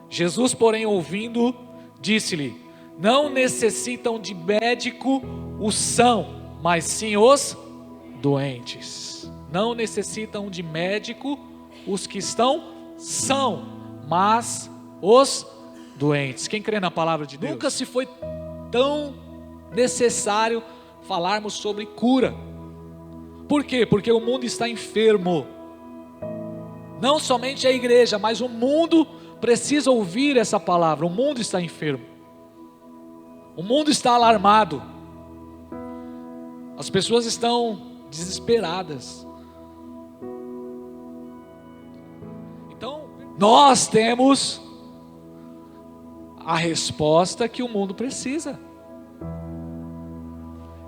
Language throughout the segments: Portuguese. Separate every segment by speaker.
Speaker 1: Jesus, porém, ouvindo, disse-lhe: não necessitam de médico os são, mas sim os doentes. Não necessitam de médico os que estão são, mas os doentes. Quem crê na palavra de Deus? Nunca se foi tão necessário falarmos sobre cura. Por quê? Porque o mundo está enfermo. Não somente a igreja, mas o mundo precisa ouvir essa palavra. O mundo está enfermo. O mundo está alarmado. As pessoas estão desesperadas. Então, nós temos a resposta que o mundo precisa.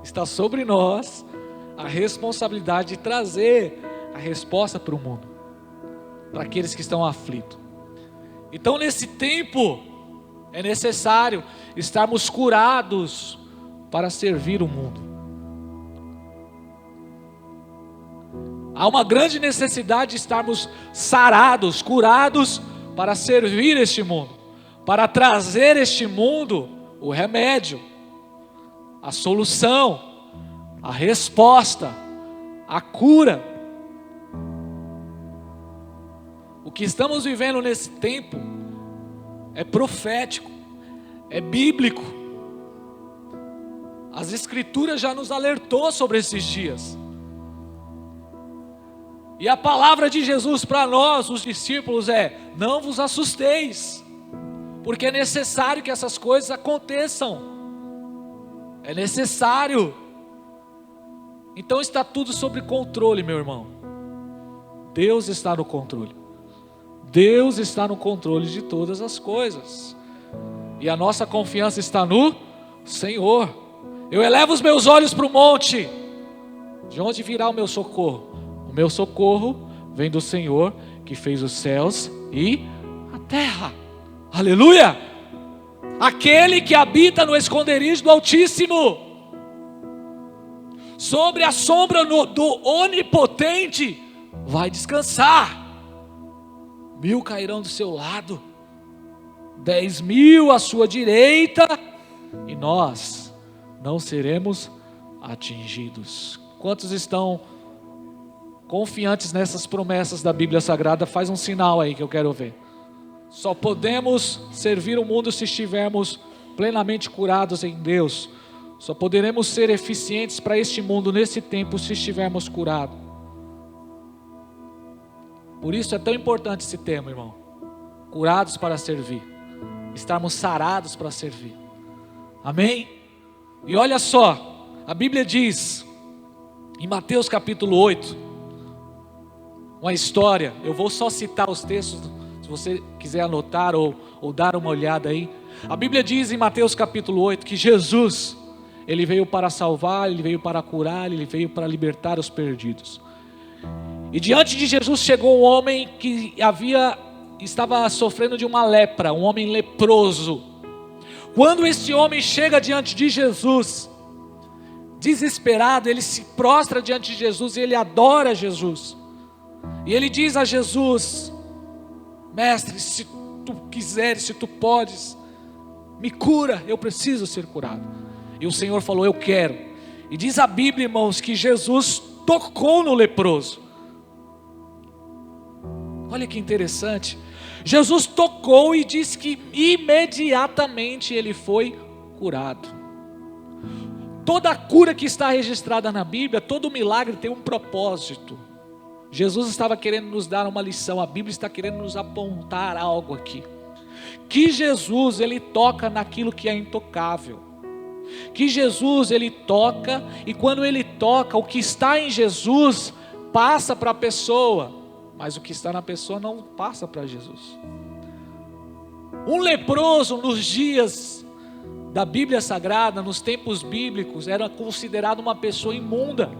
Speaker 1: Está sobre nós a responsabilidade de trazer a resposta para o mundo, para aqueles que estão aflitos. Então, nesse tempo, é necessário estarmos curados para servir o mundo. Há uma grande necessidade de estarmos sarados, curados para servir este mundo, para trazer este mundo o remédio, a solução, a resposta, a cura. O que estamos vivendo nesse tempo é profético, é bíblico. As escrituras já nos alertou sobre esses dias. E a palavra de Jesus para nós, os discípulos, é: não vos assusteis, porque é necessário que essas coisas aconteçam. É necessário. Então está tudo sob controle, meu irmão. Deus está no controle. Deus está no controle de todas as coisas. E a nossa confiança está no Senhor. Eu elevo os meus olhos para o monte. De onde virá o meu socorro? O meu socorro vem do Senhor, que fez os céus e a terra. Aleluia! Aquele que habita no esconderijo do Altíssimo, sobre a sombra do Onipotente, vai descansar. 1000 cairão do seu lado, 10.000 à sua direita, e nós não seremos atingidos. Quantos estão confiantes nessas promessas da Bíblia Sagrada? Faz um sinal aí que eu quero ver. Só podemos servir o mundo se estivermos plenamente curados em Deus. Só poderemos ser eficientes para este mundo nesse tempo se estivermos curados. Por isso é tão importante esse tema, irmão. Curados para servir. Estarmos sarados para servir. Amém? E olha só, a Bíblia diz, em Mateus capítulo 8, uma história. Eu vou só citar os textos, se você quiser anotar ou dar uma olhada aí. A Bíblia diz em Mateus capítulo 8 que Jesus, Ele veio para salvar, Ele veio para curar, Ele veio para libertar os perdidos. E diante de Jesus chegou um homem que estava sofrendo de uma lepra, um homem leproso. Quando esse homem chega diante de Jesus, desesperado, ele se prostra diante de Jesus e ele adora Jesus. E ele diz a Jesus: mestre, se tu quiseres, se tu podes, me cura, eu preciso ser curado. E o Senhor falou: eu quero. E diz a Bíblia, irmãos, que Jesus tocou no leproso. Olha que interessante. Jesus tocou e diz que imediatamente ele foi curado. Toda a cura que está registrada na Bíblia, todo milagre tem um propósito. Jesus estava querendo nos dar uma lição, a Bíblia está querendo nos apontar algo aqui. Que Jesus, Ele toca naquilo que é intocável. Que Jesus, Ele toca, e quando Ele toca, o que está em Jesus passa para a pessoa, mas o que está na pessoa não passa para Jesus. Um leproso nos dias da Bíblia Sagrada, nos tempos bíblicos, era considerado uma pessoa imunda.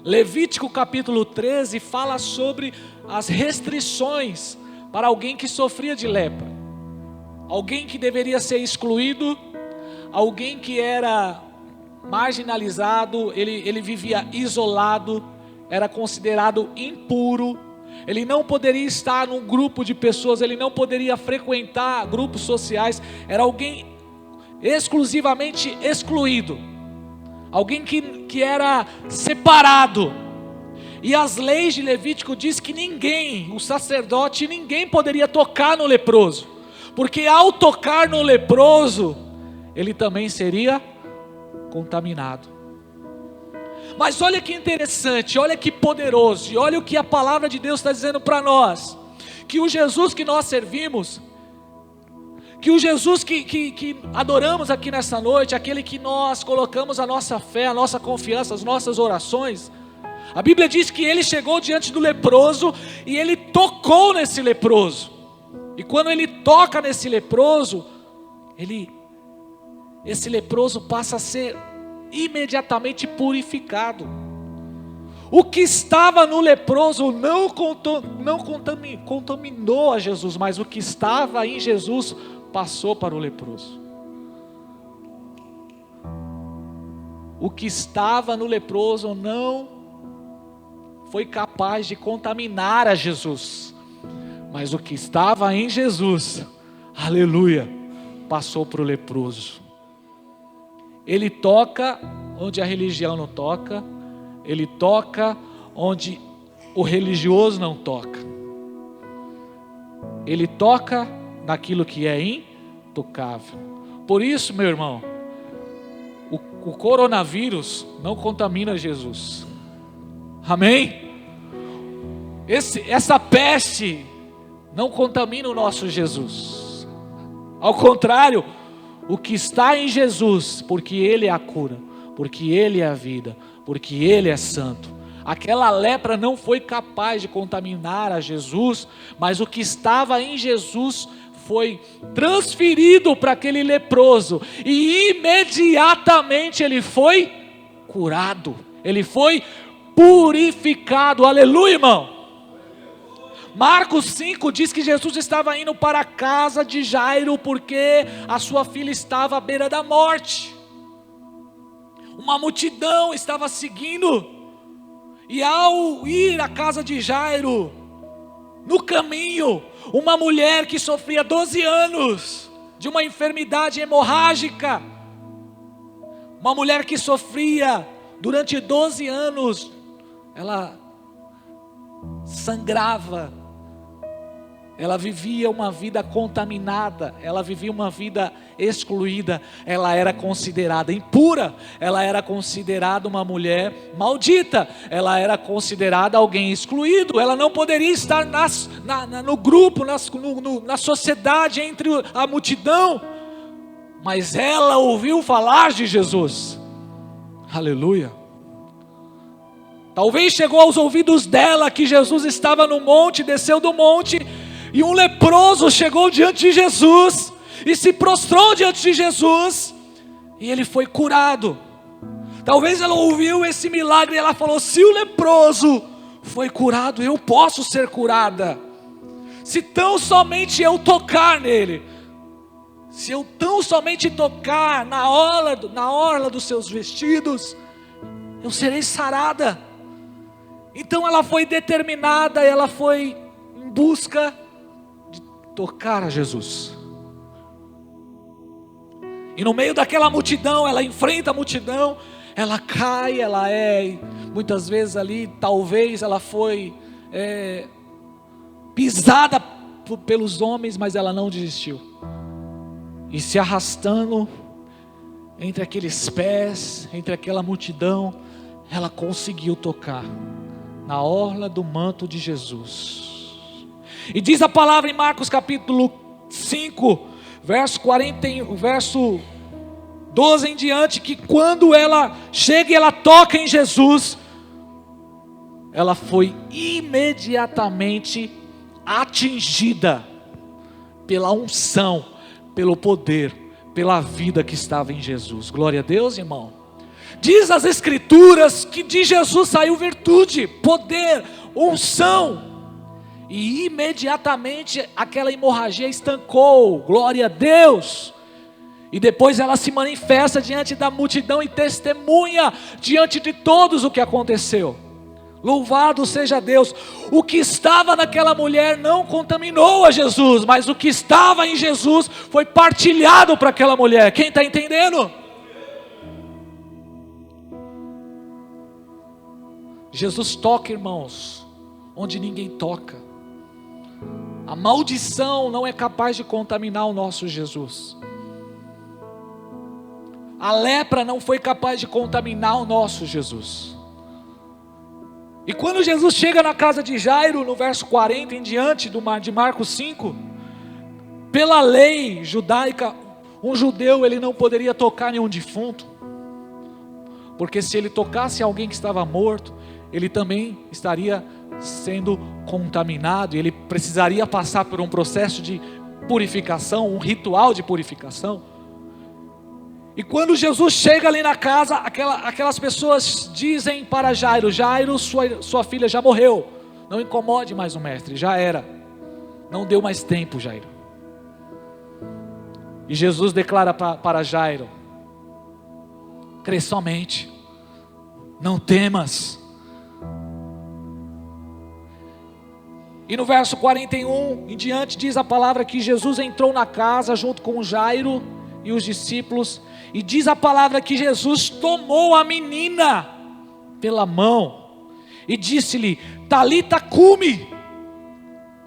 Speaker 1: Levítico capítulo 13 fala sobre as restrições para alguém que sofria de lepra. Alguém que deveria ser excluído, alguém que era marginalizado, ele vivia isolado, era considerado impuro, ele não poderia estar num grupo de pessoas, ele não poderia frequentar grupos sociais, era alguém exclusivamente excluído, alguém que era separado. E as leis de Levítico diz que ninguém, o sacerdote, ninguém poderia tocar no leproso, porque ao tocar no leproso, ele também seria contaminado. Mas olha que interessante, olha que poderoso, e olha o que a palavra de Deus está dizendo para nós, que o Jesus que nós servimos, que o Jesus que adoramos aqui nessa noite, aquele que nós colocamos a nossa fé, a nossa confiança, as nossas orações, a Bíblia diz que ele chegou diante do leproso e ele tocou nesse leproso. E quando ele toca nesse leproso, esse leproso passa a ser imediatamente purificado. O que estava no leproso não contaminou a Jesus, mas o que estava em Jesus passou para o leproso. O que estava no leproso não foi capaz de contaminar a Jesus, mas o que estava em Jesus, aleluia, passou para o leproso. Ele toca onde a religião não toca, ele toca onde o religioso não toca, ele toca naquilo que é intocável. Por isso, meu irmão, o coronavírus não contamina Jesus, amém? Essa peste não contamina o nosso Jesus, ao contrário, o que está em Jesus, porque Ele é a cura, porque Ele é a vida, porque Ele é santo. Aquela lepra não foi capaz de contaminar a Jesus, mas o que estava em Jesus foi transferido para aquele leproso, e imediatamente ele foi curado, ele foi purificado, aleluia, irmão. Marcos 5 diz que Jesus estava indo para a casa de Jairo, porque a sua filha estava à beira da morte. Uma multidão estava seguindo, e ao ir à casa de Jairo, no caminho, uma mulher que sofria 12 anos de uma enfermidade hemorrágica, uma mulher que sofria durante 12 anos, ela sangrava, ela vivia uma vida contaminada, ela vivia uma vida excluída, ela era considerada impura, ela era considerada uma mulher maldita, ela era considerada alguém excluído, ela não poderia estar no grupo, na sociedade, entre a multidão, mas ela ouviu falar de Jesus, aleluia. Talvez chegou aos ouvidos dela que Jesus estava no monte, desceu do monte, e um leproso chegou diante de Jesus, e se prostrou diante de Jesus, e ele foi curado. Talvez ela ouviu esse milagre, e ela falou: se o leproso foi curado, eu posso ser curada. Se tão somente eu tocar nele, se eu tão somente tocar na orla dos seus vestidos, eu serei sarada. Então ela foi determinada, ela foi em busca de tocar a Jesus. E no meio daquela multidão, ela enfrenta a multidão, ela cai, ela muitas vezes ali, talvez ela foi pisada pelos homens, mas ela não desistiu. E se arrastando entre aqueles pés, entre aquela multidão, ela conseguiu tocar na orla do manto de Jesus. E diz a palavra em Marcos capítulo 5, verso 12 em diante, que quando ela chega e ela toca em Jesus, ela foi imediatamente atingida pela unção, pelo poder, pela vida que estava em Jesus. Glória a Deus, irmão. Diz as Escrituras que de Jesus saiu virtude, poder, unção, e imediatamente aquela hemorragia estancou. Glória a Deus. E depois ela se manifesta diante da multidão e testemunha diante de todos o que aconteceu. Louvado seja Deus. O que estava naquela mulher não contaminou a Jesus, mas o que estava em Jesus foi partilhado para aquela mulher. Quem está entendendo? Jesus toca, irmãos, onde ninguém toca. A maldição não é capaz de contaminar o nosso Jesus. A lepra não foi capaz de contaminar o nosso Jesus. E quando Jesus chega na casa de Jairo, no verso 40 em diante de Marcos 5, pela lei judaica, um judeu ele não poderia tocar em um defunto, porque se ele tocasse alguém que estava morto, ele também estaria sendo contaminado, e ele precisaria passar por um processo de purificação, um ritual de purificação. E quando Jesus chega ali na casa, aquelas pessoas dizem para Jairo: Jairo, sua filha já morreu, não incomode mais o mestre, já era, não deu mais tempo, Jairo. E Jesus declara para Jairo: crê somente, não temas. E no verso 41 em diante diz a palavra que Jesus entrou na casa junto com Jairo e os discípulos, e diz a palavra que Jesus tomou a menina pela mão e disse-lhe: Talita cumi,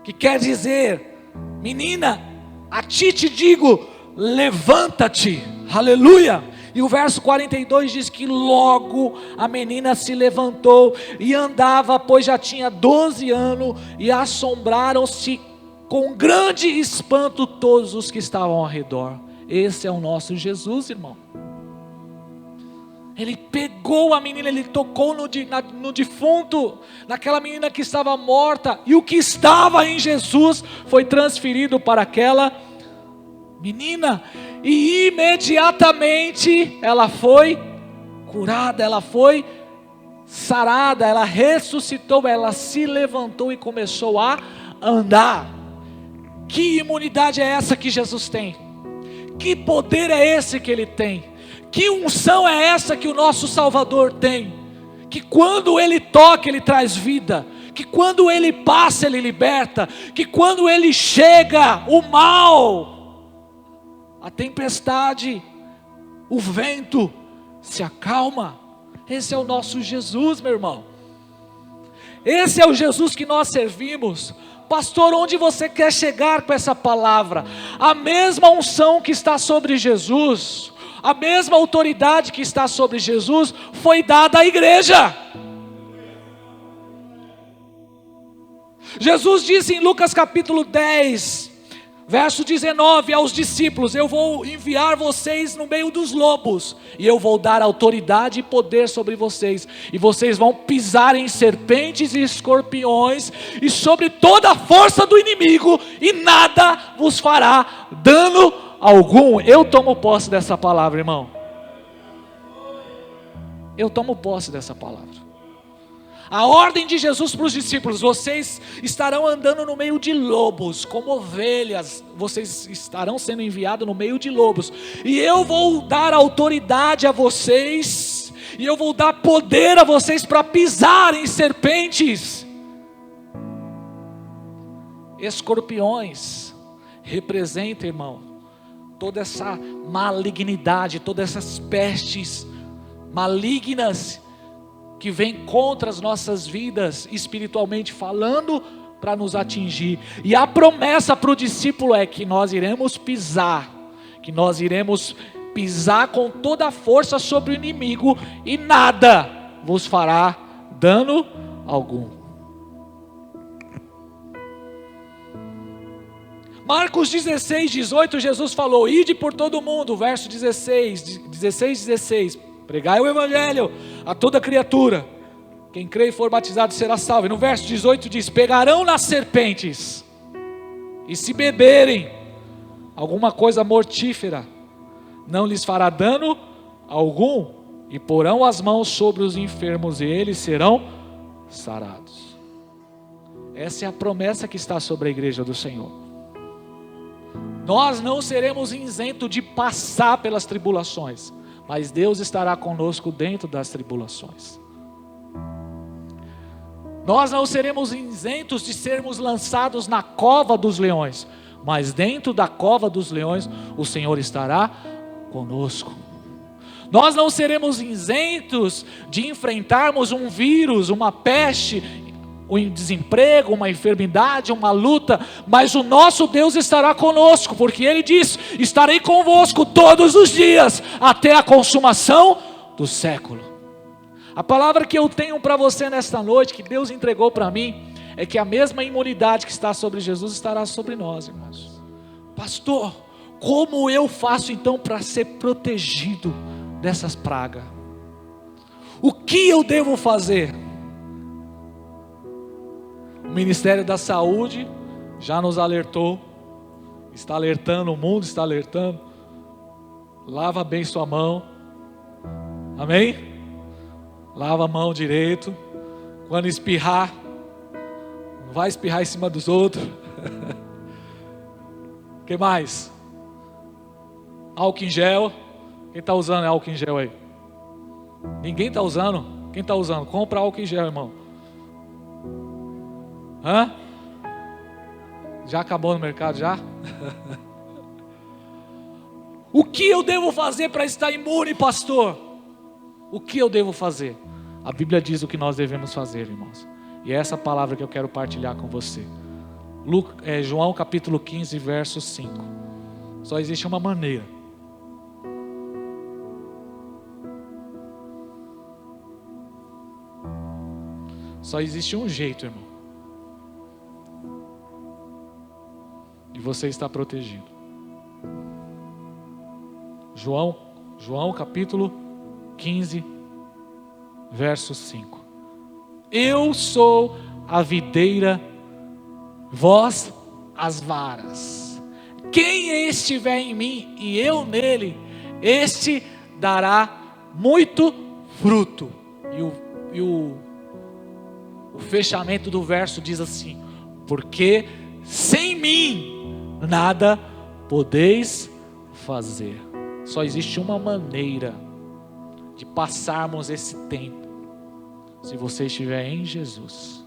Speaker 1: que quer dizer: menina, a ti te digo, levanta-te. Aleluia. E o verso 42 diz que logo a menina se levantou e andava, pois já tinha 12 anos, e assombraram-se com grande espanto todos os que estavam ao redor. Esse é o nosso Jesus, irmão. Ele pegou a menina, ele tocou no defunto, naquela menina que estava morta, e o que estava em Jesus foi transferido para aquela menina, e imediatamente ela foi curada, ela foi sarada, ela ressuscitou, ela se levantou e começou a andar. Que imunidade é essa que Jesus tem? Que poder é esse que Ele tem? Que unção é essa que o nosso Salvador tem? Que quando Ele toca, Ele traz vida. Que quando Ele passa, Ele liberta. Que quando Ele chega, o mal, a tempestade, o vento se acalma. Esse é o nosso Jesus, meu irmão. Esse é o Jesus que nós servimos. Pastor, onde você quer chegar com essa palavra? A mesma unção que está sobre Jesus, a mesma autoridade que está sobre Jesus, foi dada à igreja. Jesus disse em Lucas capítulo 10, verso 19 aos discípulos: eu vou enviar vocês no meio dos lobos, e eu vou dar autoridade e poder sobre vocês, e vocês vão pisar em serpentes e escorpiões, e sobre toda a força do inimigo, e nada vos fará dano algum. Eu tomo posse dessa palavra, irmão. Eu tomo posse dessa palavra. A ordem de Jesus para os discípulos: vocês estarão andando no meio de lobos, como ovelhas, vocês estarão sendo enviados no meio de lobos, e eu vou dar autoridade a vocês, e eu vou dar poder a vocês para pisarem em serpentes, escorpiões. Representa, irmão, toda essa malignidade, todas essas pestes malignas que vem contra as nossas vidas, espiritualmente falando, para nos atingir. E a promessa para o discípulo é que nós iremos pisar com toda a força sobre o inimigo, e nada vos fará dano algum. Marcos 16, 18, Jesus falou: ide por todo o mundo, verso 16, pregai o evangelho a toda criatura, quem crê e for batizado será salvo. E no verso 18 diz: pegarão nas serpentes, e se beberem alguma coisa mortífera, não lhes fará dano algum, e porão as mãos sobre os enfermos, e eles serão sarados. Essa é a promessa que está sobre a igreja do Senhor. Nós não seremos isentos de passar pelas tribulações, mas Deus estará conosco dentro das tribulações. Nós não seremos isentos de sermos lançados na cova dos leões, mas dentro da cova dos leões o Senhor estará conosco. Nós não seremos isentos de enfrentarmos um vírus, uma peste, um desemprego, uma enfermidade, uma luta, mas o nosso Deus estará conosco, porque Ele diz: estarei convosco todos os dias, até a consumação do século. A palavra que eu tenho para você nesta noite, que Deus entregou para mim, é que a mesma imunidade que está sobre Jesus estará sobre nós, irmãos. Pastor, como eu faço então para ser protegido dessas pragas? O que eu devo fazer? O Ministério da Saúde já nos alertou, está alertando, o mundo está alertando. Lava bem sua mão, amém? Lava a mão direito. Quando espirrar, não vai espirrar em cima dos outros. O que mais? Álcool em gel. Quem está usando álcool em gel aí? Ninguém está usando? Quem está usando? Compra álcool em gel, irmão. Hã? Já acabou no mercado já? O que eu devo fazer para estar imune, pastor? O que eu devo fazer? A Bíblia diz o que nós devemos fazer, irmãos. E é essa palavra que eu quero partilhar com você. João capítulo 15, verso 5. Só existe uma maneira. Só existe um jeito, irmão, de você estar protegido. João capítulo 15, verso 5. Eu sou a videira, vós as varas. Quem estiver em mim e eu nele, este dará muito fruto. E o fechamento do verso diz assim: porque sem mim nada podeis fazer. Só existe uma maneira de passarmos esse tempo. Se você estiver em Jesus,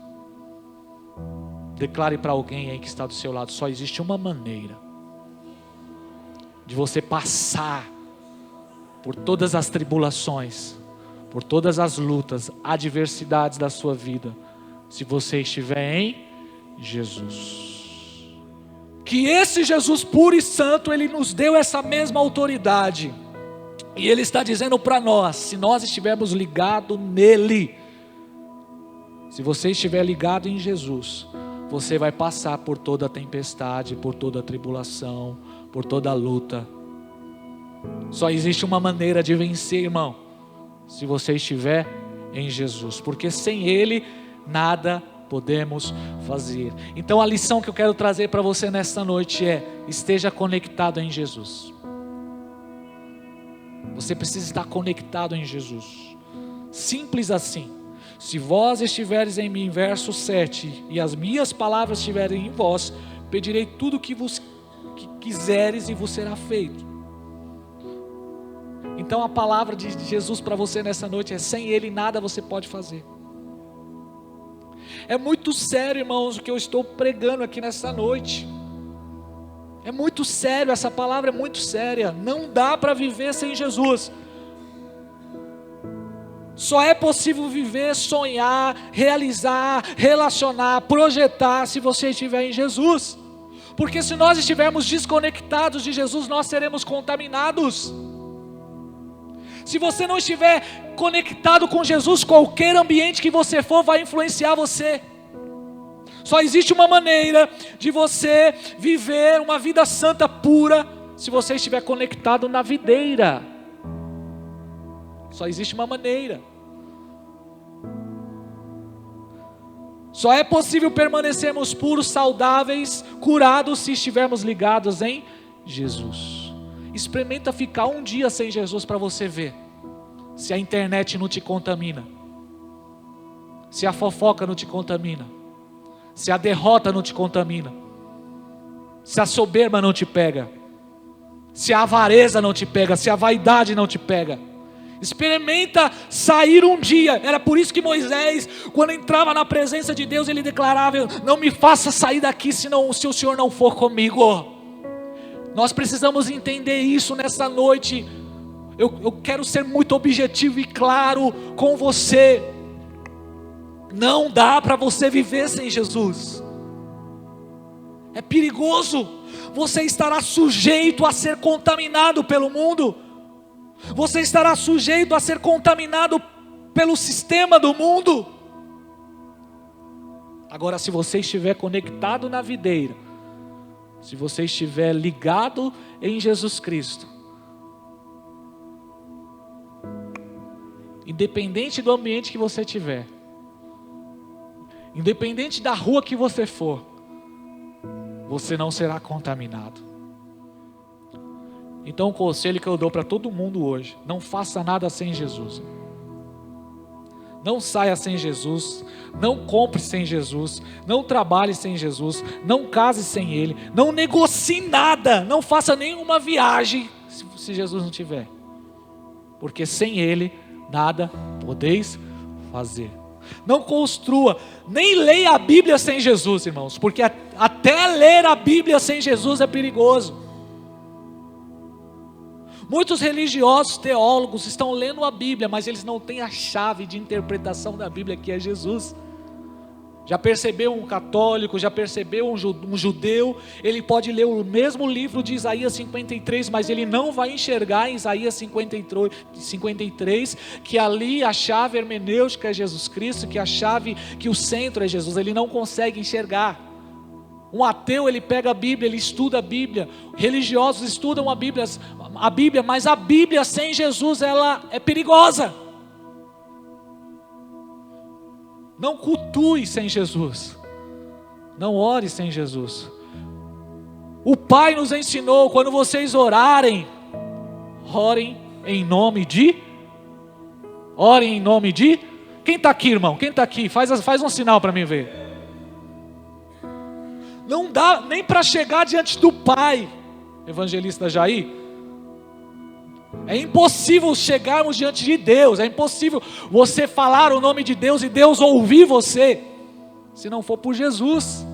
Speaker 1: declare para alguém aí que está do seu lado: só existe uma maneira de você passar por todas as tribulações, por todas as lutas, adversidades da sua vida, se você estiver em Jesus. Que esse Jesus puro e santo, Ele nos deu essa mesma autoridade. E Ele está dizendo para nós, se nós estivermos ligados nele, se você estiver ligado em Jesus, você vai passar por toda a tempestade, por toda a tribulação, por toda a luta. Só existe uma maneira de vencer, irmão, se você estiver em Jesus, porque sem Ele nada podemos fazer. Então a lição que eu quero trazer para você nesta noite é: esteja conectado em Jesus. Você precisa estar conectado em Jesus. Simples assim. Se vós estiveres em mim, verso 7, e as minhas palavras estiverem em vós, pedirei tudo que quiseres e vos será feito. Então a palavra de Jesus para você nessa noite é: sem Ele nada você pode fazer. É muito sério, irmãos, o que eu estou pregando aqui nessa noite. É muito sério, essa palavra é muito séria. Não dá para viver sem Jesus. Só é possível viver, sonhar, realizar, relacionar, projetar se você estiver em Jesus. Porque se nós estivermos desconectados de Jesus, nós seremos contaminados. Se você não estiver conectado com Jesus, qualquer ambiente que você for vai influenciar você. Só existe uma maneira de você viver uma vida santa, pura, se você estiver conectado na videira. Só existe uma maneira. Só é possível permanecermos puros, saudáveis, curados, se estivermos ligados em Jesus. Experimenta ficar um dia sem Jesus para você ver se a internet não te contamina, se a fofoca não te contamina, se a derrota não te contamina, se a soberba não te pega, se a avareza não te pega, se a vaidade não te pega. Experimenta sair um dia. Era por isso que Moisés, quando entrava na presença de Deus, ele declarava: não me faça sair daqui se o Senhor não for comigo. Nós precisamos entender isso nessa noite. Eu quero ser muito objetivo e claro com você. Não dá para você viver sem Jesus. É perigoso. Você estará sujeito a ser contaminado pelo mundo. Você estará sujeito a ser contaminado pelo sistema do mundo. Agora, se você estiver conectado na videira, se você estiver ligado em Jesus Cristo, independente do ambiente que você tiver, independente da rua que você for, você não será contaminado. Então o conselho que eu dou para todo mundo hoje: não faça nada sem Jesus. Não saia sem Jesus, não compre sem Jesus, não trabalhe sem Jesus, não case sem Ele, não negocie nada, não faça nenhuma viagem se Jesus não tiver. Porque sem Ele nada podeis fazer. Não construa, nem leia a Bíblia sem Jesus, irmãos, porque até ler a Bíblia sem Jesus é perigoso. Muitos religiosos, teólogos estão lendo a Bíblia, mas eles não têm a chave de interpretação da Bíblia, que é Jesus. Já percebeu um católico, já percebeu um judeu, ele pode ler o mesmo livro de Isaías 53, mas ele não vai enxergar em Isaías 53, que ali a chave hermenêutica é Jesus Cristo, que a chave, que o centro é Jesus. Ele não consegue enxergar. Um ateu, ele pega a Bíblia, ele estuda a Bíblia. Religiosos estudam a Bíblia, mas a Bíblia sem Jesus, ela é perigosa. Não cultue sem Jesus. Não ore sem Jesus. O Pai nos ensinou: quando vocês orem em nome de... Orem em nome de... Quem está aqui, irmão? Quem está aqui? Faz um sinal para mim ver. Não dá nem para chegar diante do Pai, evangelista Jair. É impossível chegarmos diante de Deus. É impossível você falar o nome de Deus e Deus ouvir você, se não for por Jesus.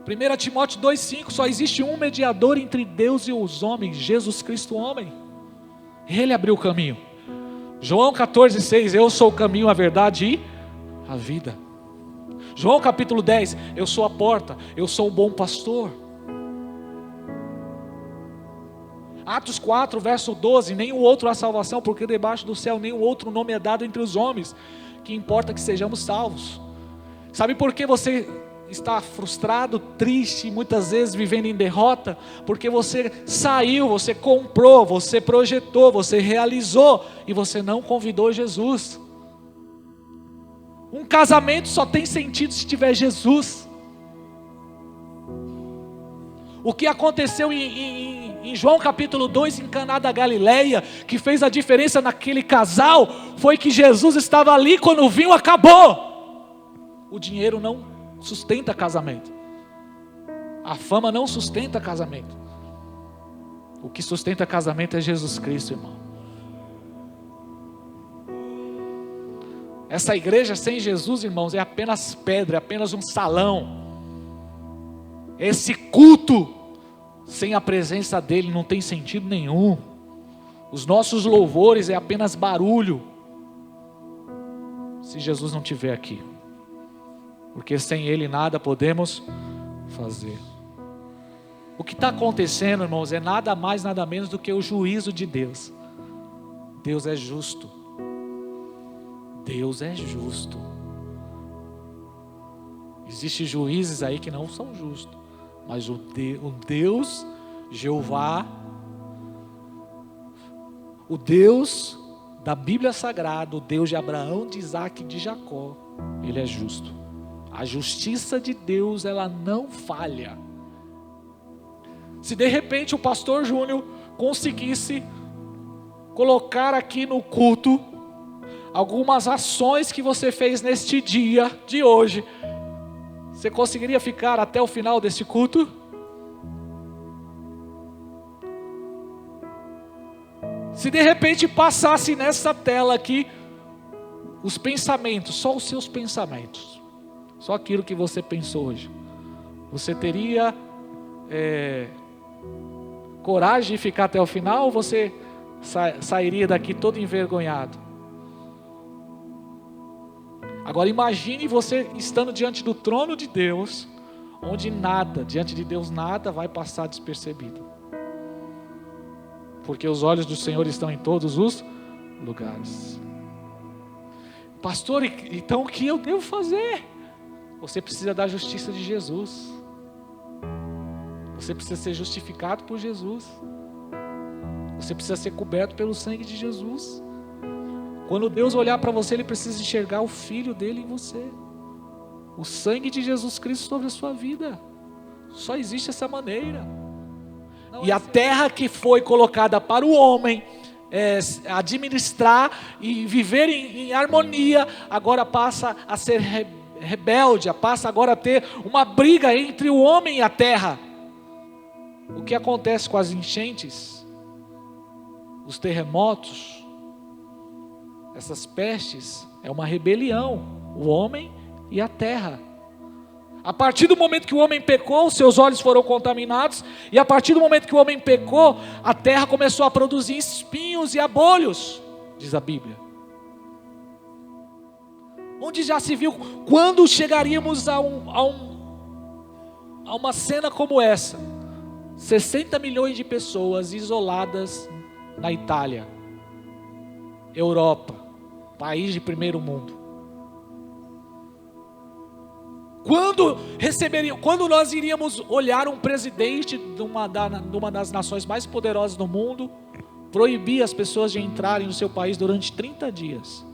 Speaker 1: Primeira Timóteo 2,5: só existe um mediador entre Deus e os homens, Jesus Cristo homem. Ele abriu o caminho. João 14,6: eu sou o caminho, a verdade e a vida. João capítulo 10: eu sou a porta, eu sou o bom pastor. Atos 4, verso 12: nenhum outro há salvação, porque debaixo do céu nenhum outro nome é dado entre os homens, que importa que sejamos salvos. Sabe por que você está frustrado, triste, muitas vezes vivendo em derrota? Porque você saiu, você comprou, você projetou, você realizou, e você não convidou Jesus. Um casamento só tem sentido se tiver Jesus. O que aconteceu em João capítulo 2, em Caná da Galileia, que fez a diferença naquele casal, foi que Jesus estava ali quando o vinho acabou. O dinheiro não sustenta casamento. A fama não sustenta casamento. O que sustenta casamento é Jesus Cristo, irmão. Essa igreja sem Jesus, irmãos, é apenas pedra, é apenas um salão. Esse culto sem a presença dele não tem sentido nenhum. Os nossos louvores é apenas barulho, se Jesus não estiver aqui. Porque sem Ele nada podemos fazer. O que está acontecendo, irmãos, é nada mais, nada menos do que o juízo de Deus. Deus é justo. Deus é justo. Existem juízes aí que não são justos, mas o Deus, Jeová, o Deus da Bíblia Sagrada, o Deus de Abraão, de Isaac e de Jacó, Ele é justo. A justiça de Deus, ela não falha. Se de repente o pastor Júnior conseguisse colocar aqui no culto algumas ações que você fez neste dia de hoje, você conseguiria ficar até o final desse culto? Se de repente passasse nessa tela aqui os pensamentos, só os seus pensamentos, só aquilo que você pensou hoje, você teria coragem de ficar até o final, ou você sairia daqui todo envergonhado? Agora imagine você estando diante do trono de Deus, onde diante de Deus nada vai passar despercebido, porque os olhos do Senhor estão em todos os lugares. Pastor, então o que eu devo fazer? Você precisa da justiça de Jesus. Você precisa ser justificado por Jesus. Você precisa ser coberto pelo sangue de Jesus. Quando Deus olhar para você, Ele precisa enxergar o Filho dele em você. O sangue de Jesus Cristo sobre a sua vida. Só existe essa maneira. E a terra que foi colocada para o homem administrar e viver em harmonia, agora passa a ser rebelde, passa agora a ter uma briga entre o homem e a terra. O que acontece com as enchentes, os terremotos, essas pestes, é uma rebelião, o homem e a terra. A partir do momento que o homem pecou, seus olhos foram contaminados, e a partir do momento que o homem pecou, a terra começou a produzir espinhos e abolhos, diz a Bíblia. Onde já se viu, quando chegaríamos a uma cena como essa? 60 milhões de pessoas isoladas na Itália, Europa, país de primeiro mundo. Quando nós iríamos olhar um presidente de uma das nações mais poderosas do mundo, proibir as pessoas de entrarem no seu país durante 30 dias.